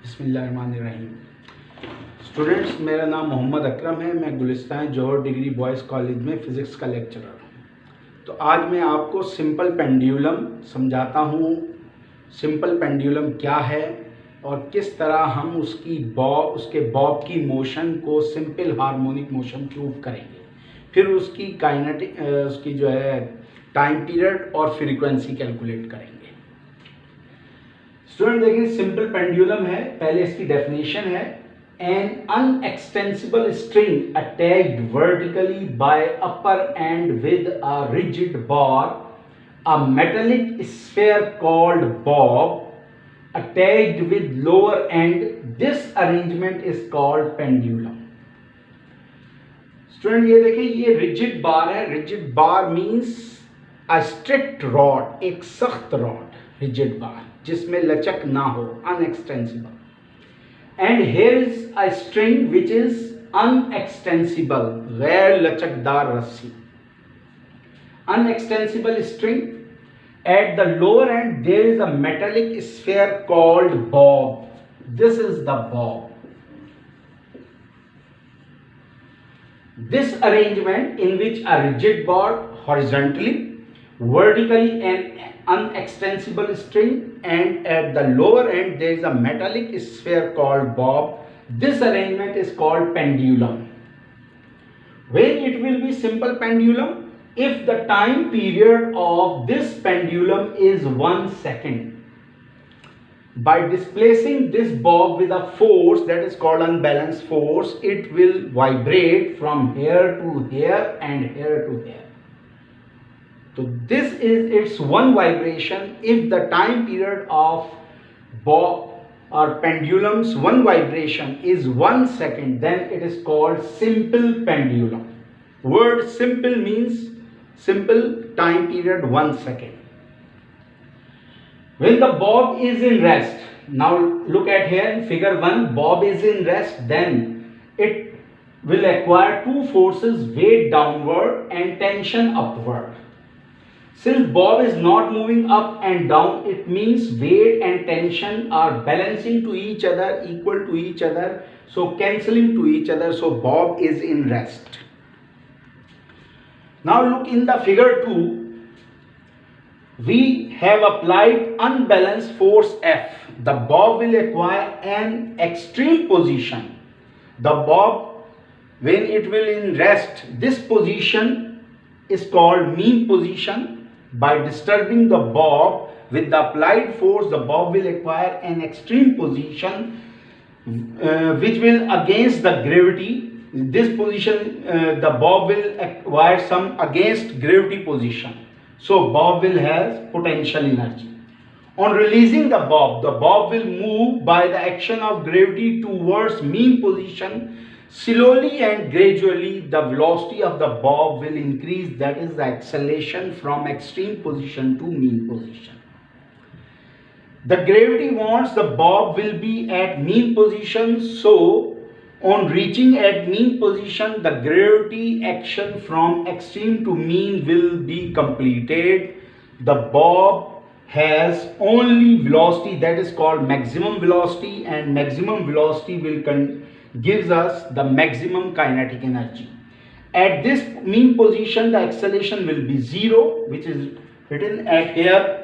बिस्मिल्लाहिर्रहमानिर्रहीम। स्टूडेंट्स, मेरा नाम मोहम्मद अकरम है। मैं गुलिस्तान जौहर डिग्री बॉयज़ कॉलेज में फ़िज़िक्स का लेक्चरर हूँ। तो आज मैं आपको सिंपल पेंडुलम समझाता हूँ। सिंपल पेंडुलम क्या है और किस तरह हम उसके बॉब की मोशन को सिंपल हार्मोनिक मोशन प्रूव करेंगे। फिर उसकी काइनेटिक उसकी जो है टाइम पीरियड और फ्रीक्वेंसी कैलकुलेट करेंगे। स्टूडेंट देखिए, सिंपल पेंडुलम है। पहले इसकी डेफिनेशन है, an inextensible string attached vertically by upper end with a rigid bar, a metallic sphere called bob attached with lower end. This arrangement is called pendulum. Student ये देखिए, ये rigid bar है। Rigid bar means a strict rod, एक सख्त rod. Rigid bar जिसमें लचक ना हो, inextensible. And here is a string which is inextensible, गैर लचकदार रस्सी। Inextensible string. At the lower end there is a metallic sphere called bob. This is the bob. This arrangement in which a rigid bar horizontally, vertically an unextensible string, and at the lower end there is a metallic sphere called bob. This arrangement is called pendulum. When it will be simple pendulum? If the time period of this pendulum is 1 second. By displacing this bob with a force that is called unbalanced force, it will vibrate from here to here and here to here. So this is its one vibration. If the time period of bob or pendulum's one vibration is 1 second, then it is called simple pendulum. Word simple means simple, time period 1 second. When the bob is in rest, now look at here in figure 1, bob is in rest, then it will acquire two forces, weight downward and tension upward. Since bob is not moving up and down, it means weight and tension are balancing to each other, equal to each other, so cancelling to each other, so bob is in rest. Now look in the figure 2, we have applied unbalanced force F. The bob will acquire an extreme position. The bob, when it will in rest, this position is called mean position. By disturbing the bob with the applied force, the bob will acquire an extreme position which will against the gravity. This position, the bob will acquire some against gravity position, so bob will have potential energy. On releasing the bob will move by the action of gravity towards mean position. Slowly and gradually the velocity of the bob will increase, that is the acceleration from extreme position to mean position. The gravity wants the bob will be at mean position, so on reaching at mean position, the gravity action from extreme to mean will be completed. The bob has only velocity, that is called maximum velocity, and maximum velocity will gives us the maximum kinetic energy. At this mean position, the acceleration will be 0, which is written at here.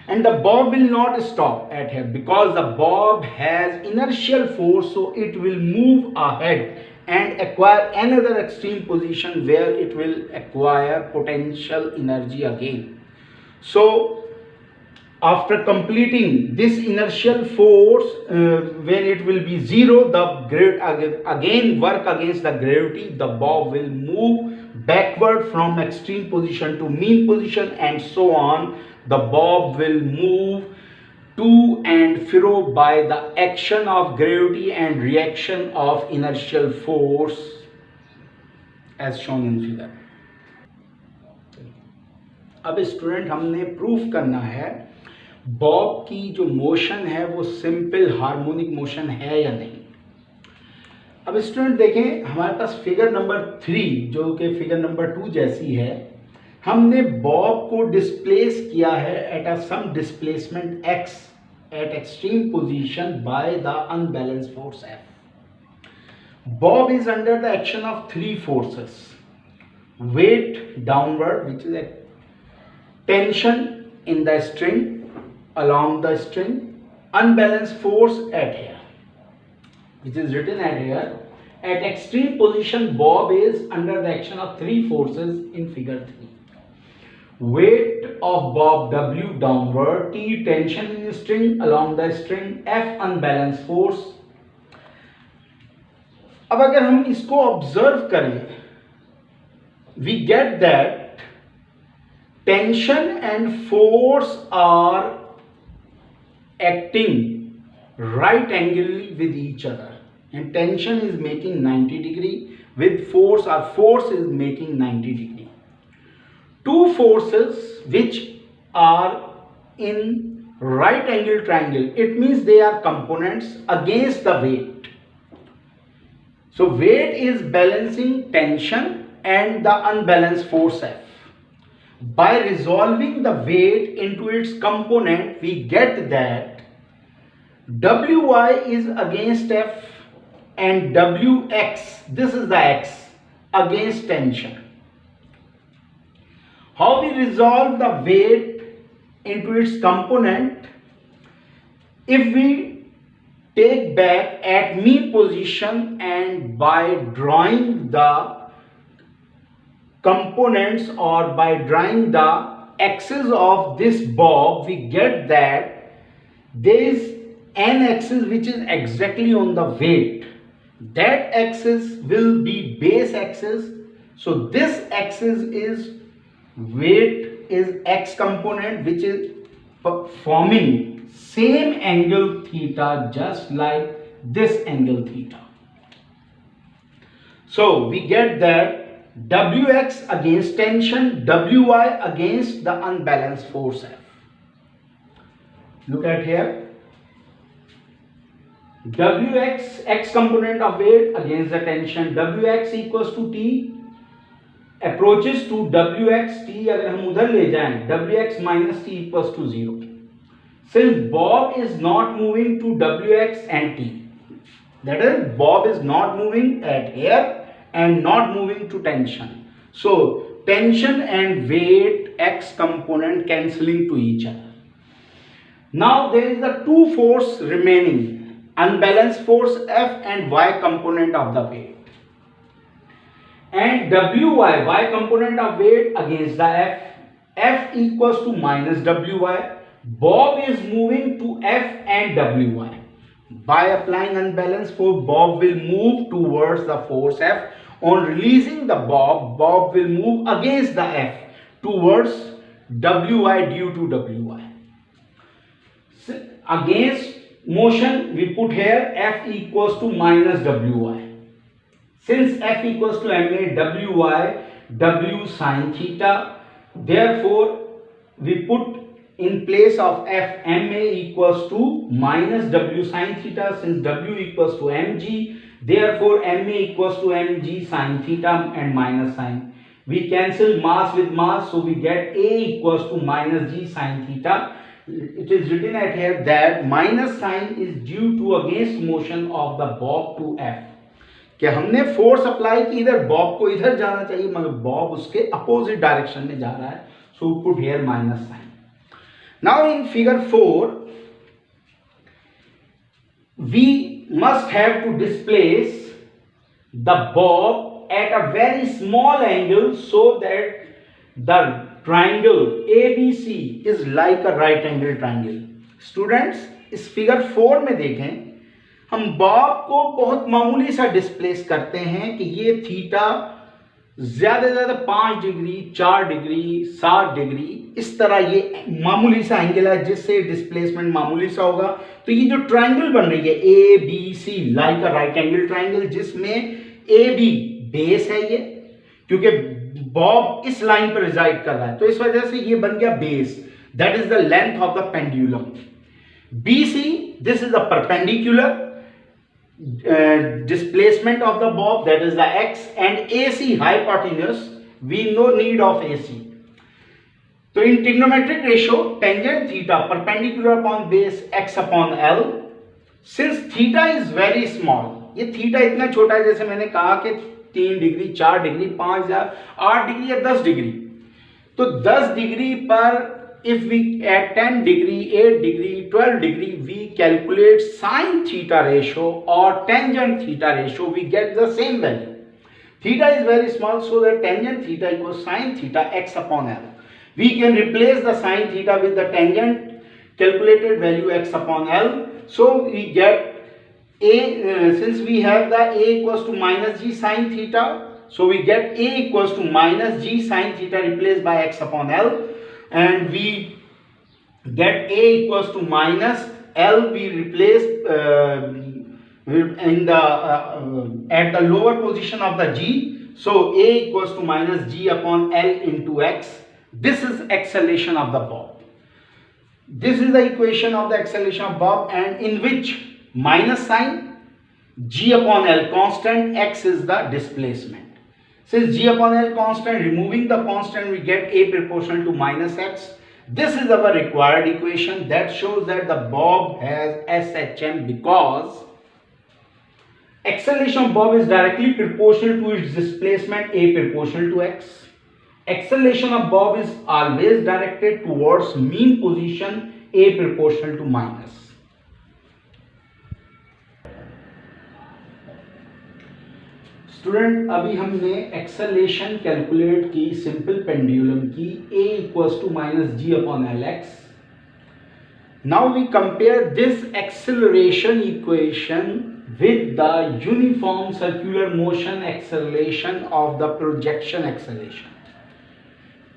And the bob will not stop at here because the bob has inertial force, so it will move ahead and acquire another extreme position where it will acquire potential energy again. So after completing this inertial force, when it will be 0, the again work against the gravity, the bob will move backward from extreme position to mean position, and so on. The bob will move to and fro by the action of gravity and reaction of inertial force as shown in figure. अब student, हमने proof करना है Bob की जो motion है वो simple harmonic motion है या नहीं। अब स्टूडेंट देखें, हमारे पास फिगर नंबर 3 जो कि फिगर नंबर 2 जैसी है, हमने बॉब को डिस्प्लेस किया है at a some displacement x at extreme position by the unbalanced force F. Bob is under the action of three forces: weight downward, which is a tension in the string, along the string, unbalanced force at here, which is written at here. At extreme position, Bob is under the action of three forces in figure 3. Weight of Bob W downward, T tension in string along the string, F unbalanced force. अब अगर हम इसको observe करें, we get that tension and force are acting right angle with each other, and tension is making 90 degree with force, or force is making 90 degree. Two forces which are in right angle triangle, it means they are components against the weight. So weight is balancing tension and the unbalanced force F. By resolving the weight into its component, we get that Wy is against F and Wx, this is the x, against tension. How we resolve the weight into its component? If we take back at mean position and by drawing the components or by drawing the axis of this bob, we get that there is an axis which is exactly on the weight. That axis will be base axis. So this axis is weight is x component, which is forming same angle theta, just like this angle theta. So we get that Wx against tension, Wy against the unbalanced force F. Look at here. Wx, x component of weight against the tension, Wx equals to T approaches to Wx, T अगर हम उधर ले जाएं, Wx minus T equals to 0. Since Bob is not moving to Wx and T, that is, Bob is not moving at here and not moving to tension. So tension and weight x component cancelling to each other. Now there is the two force remaining, unbalanced force F and y component of the weight. And Wy, y component of weight against the F, F equals to minus Wy. Bob is moving to F and Wy. By applying unbalanced force, Bob will move towards the force F. On releasing the Bob, Bob will move against the F towards Wy due to Wy. So against motion, we put here F equals to minus Wy. Since F equals to ma Wy, W sin theta, therefore we put in place of F ma equals to minus W sin theta. Since W equals to mg, therefore ma equals to mg sin theta and minus sign. We cancel mass with mass, so we get A equals to minus g sin theta. It is written at here that minus sign is due to against motion of the bob to F. कि हमने force apply की इधर, Bob को इधर जाना चाहिए मगर Bob उसके अपोजिट डायरेक्शन में जा रहा है, so put here minus sign. Now in figure 4 we must have to displace the bob at a very small angle so that the triangle ABC is like a right angle triangle. Students, इस figure 4 में देखें, हम Bob को बहुत मामूली सा displace करते हैं कि ये थीटा ज्यादा से ज्यादा 5 डिग्री, 4 डिग्री, 7 डिग्री, इस तरह ये मामूली सा एंगल है जिससे डिस्प्लेसमेंट मामूली सा होगा. तो ये जो ट्राइंगल बन रही है ABC like a right angle triangle, जिसमें AB बेस है ये, क्योंकि बॉब इस लाइन पर रिजाइड कर रहा है, तो इस वजह से ये बन गया base. That is the length of the pendulum. BC, this is the perpendicular displacement of the bob, that is the x, and AC hypotenuse, we no need of AC. तो इन trigonometric ratio tangent theta perpendicular upon base x upon l, since theta is very small, ये theta इतना छोटा है, जैसे मैंने कहा कि 3 डिग्री 4 डिग्री 5 या 8 डिग्री या 10 डिग्री, तो 10 डिग्री पर if we at 10 degree 8 degree 12 degree we calculate sin theta ratio or tangent theta ratio, we get the same value. Theta is very small, so that tangent theta equals sin theta x upon l. We can replace the sin theta with the tangent calculated value x upon l, so we get a, since we have the a equals to minus g sin theta, so we get a equals to minus g sin theta replaced by x upon l, and we get a equals to minus l, we replace in the at the lower position of the g, so a equals to minus g upon l into x. This is acceleration of the bob. This is the equation of the acceleration of bob, and in which minus sign, g upon l constant, x is the displacement. Since g upon l constant, removing the constant we get a proportional to minus x. This is our required equation that shows that the bob has SHM because acceleration of bob is directly proportional to its displacement a proportional to x. Acceleration of bob is always directed towards mean position a proportional to minus. Student, अभी हमने acceleration calculate की simple pendulum की a equals to minus g upon l x. Now we compare this acceleration equation with the uniform circular motion acceleration of the projection acceleration.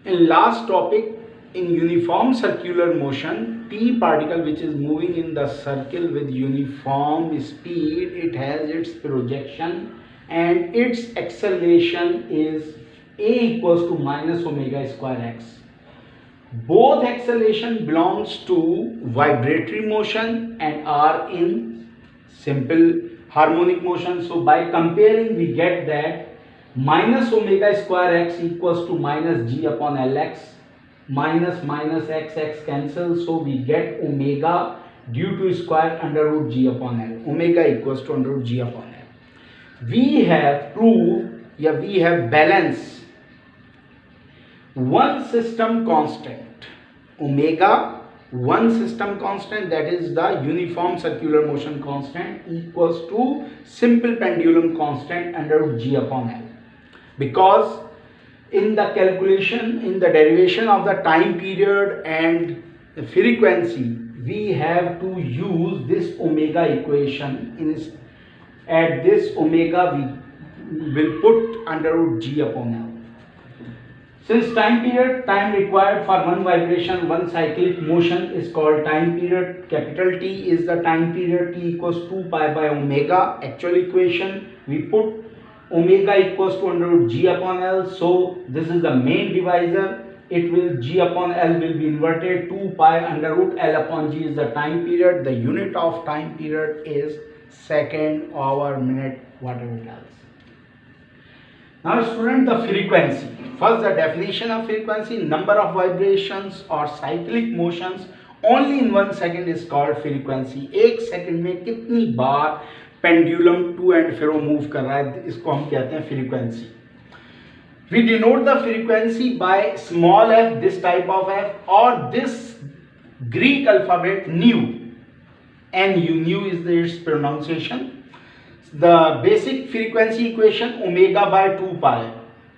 In last topic, in uniform circular motion, p particle which is moving in the circle with uniform speed, it has its projection and its acceleration is a equals to minus omega square x. Both acceleration belongs to vibratory motion and are in simple harmonic motion. So by comparing we get that minus omega square x equals to minus g upon lx, minus minus x cancel, so we get omega due to square under root g upon l. Omega equals to under root g upon l. We have proved, we have balanced one system constant omega, one system constant, that is the uniform circular motion constant, equals to simple pendulum constant under root g upon l. Because in the calculation, in the derivation of the time period and the frequency, we have to use this omega equation. At this omega we will put under root g upon l. Since time period, time required for one vibration, one cyclic motion is called time period. Capital T is the time period, t equals 2 pi by omega. Actual equation, we put omega equals to under root g upon l. So this is the main divisor. It will g upon l will be inverted. 2 pi under root l upon g is the time period. The unit of time period is second, hour, minute, whatever it else. Now student, the frequency. First, the definition of frequency: number of vibrations or cyclic motions only in 1 second is called frequency. एक second में कितनी बार pendulum to and fro move कर रहा है, इसको हम कहते हैं frequency. We denote the frequency by small f, this type of f, or this Greek alphabet nu. Nu is its pronunciation. The basic frequency equation omega by 2 pi.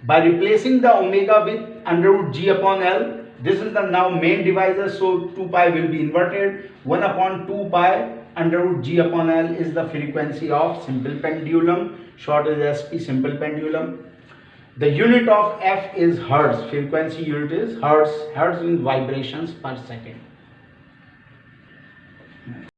By replacing the omega with under root g upon l, this is the now main divisor, so 2 pi will be inverted. 1 upon 2 pi under root g upon l is the frequency of simple pendulum, short as SP, simple pendulum. The unit of f is hertz, frequency unit is hertz, hertz in vibrations per second.